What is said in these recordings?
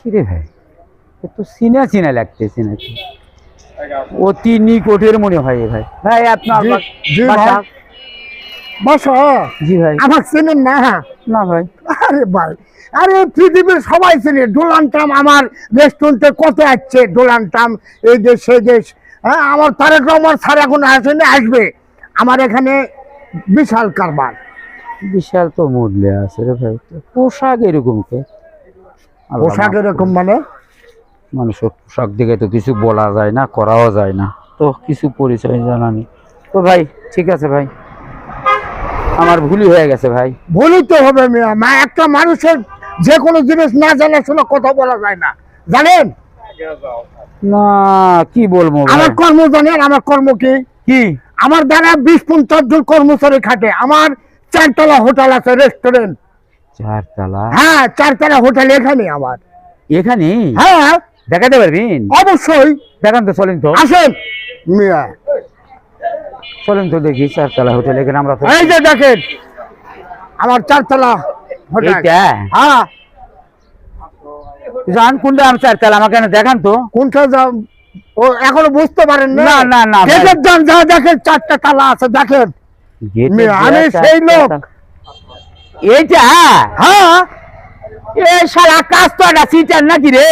কিরে ভাই, এ তো চিনা চিনা লাগতেছে নাকি, অতি নিকটের মনে হয় ভাই। ভাই আপনার বাসা? জি ভাই। আমার চেনেন না? না ভাই। আরে ভাই, আরে পৃথিবীর সবাই চেনে ডোনাল্ড ট্রাম্প। আমার রেস্টুরেন্টে কত আসছে ডোনাল্ড ট্রাম্প, এই দেশ সেই দেশ। হ্যাঁ, আমার তারেক রহমান স্যার এখন আসেনি, আসবে। আমার এখানে বিশাল কারবার। বিশাল তো মূল্যে আছে রে ভাই, পোশাক এরকম কে? পোশাক এরকম মানে? মানুষের পোশাক দেখে তো কিছু বলা যায় না, করাও যায় না, তো কিছু পরিচয় জানানি। তো ভাই ঠিক আছে ভাই, আমার ভুলই হয়ে গেছে ভাই। ভুলই তো হবে মিয়া, একটা মানুষের যে কোনো জিনিস না জানা শোনা কথা বলা যায় না, জানেন? না কি বলবো আমার কর্ম জানেন? আমার কর্ম কি কি? আমার দ্বারা 20-50 জন কর্মচারী খাটে। আমার 4 তলা হোটেল আছে, রেস্টুরেন্ট। 4 তলা? হ্যাঁ, 4 তলা হোটেল এখানে আমার। এখানে? হ্যাঁ দেখাতে পারবেন? অবশ্যই। দেখান তো, চলেন তো, আসেন মিয়া, চলেন তো দেখি 4 তলা হোটেল। এখানে আমরা তো এই যে দেখেন আমার 4 তলা হোটেল। এইটা? হ্যাঁ। জান কোনটা? আমি 4 তলা, আমাকে এখানে দেখান তো। কোনটা যাও? ও এখনো বুঝতে পারেন না? না না না ভাই। গেটের যান, যা দেখেন 4টা তালা আছে, দেখেন। গেটে আমি সেই লোক। এইটা? হ্যাঁ। এই শালা কাজ তো একটা সিটার নাকি রে,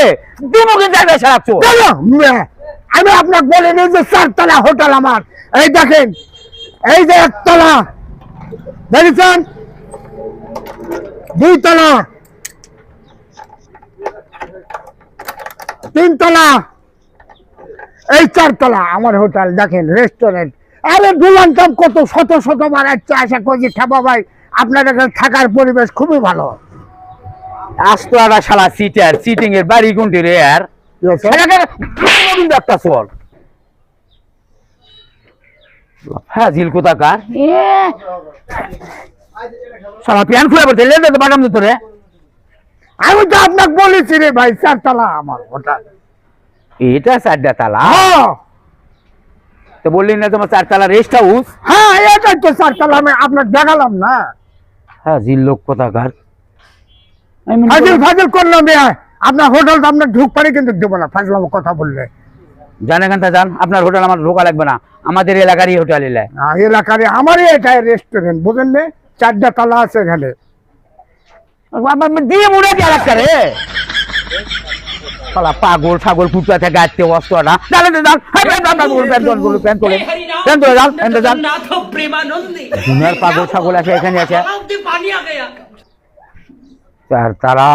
দিমুকে যাবে শালা চোর। চলো মিয়া, আমি আপনাকে বলে নিই যে 4 তলা হোটেল আমার। এই দেখেন, এই যে 1 তলা দেখেছেন, 2 তলা, 3 তলা, এই 4 তলা আমার হোটেল। দেখেন রেস্টুরেন্ট। আরে ডোনাল্ড ট্রাম্প কত শত শত বার আসছে, আশা করছি খাবা ভাই আপনার এখানে থাকার পরিবেশ খুবই ভালো। আস্ত একটা শালা সিটার, সিটিং এর বাড়ি কোনটি রে আর? একটা চোর ফাজিল কোথাকার। শালা প্যান খুলে পড়তে লেগে তো বাটাম দিত রে। আমি তো আপনাকে বলেছি রে ভাই 4 তলা আমার হোটেল। এটা 4 তলা? হ্যাঁ তো বললি না তোমার 4 তলা রেস্ট হাউস? হ্যাঁ, এটাই তো 4 তলা, আমি আপনাকে দেখালাম না। ফাজিল লোক কোথাকার। ফাজিল ফাজিল করলাম আপনার হোটেল তো আপনার ঢুক পারে কিন্তু দেবো না ফাজলাম কথা বললে। জান এখান থেকে যান, আপনার হোটেল আমার ঢোকা লাগবে না, আমাদের এলাকারই হোটেল এলাকায়। এলাকার আমারই এটাই রেস্টুরেন্ট, বুঝলেন না? 4টা তালা আছে এখানে। দিয়ে মুড়ে দিয়ে একটা রে শালা পাগল ছাগল ফুটতে থেকে গাছতে অস্ত্র না জানেন তো যান। প্যান তোলে যান। দুনিয়ার পাগল ছাগল আছে এখানে আছে। 4 তলা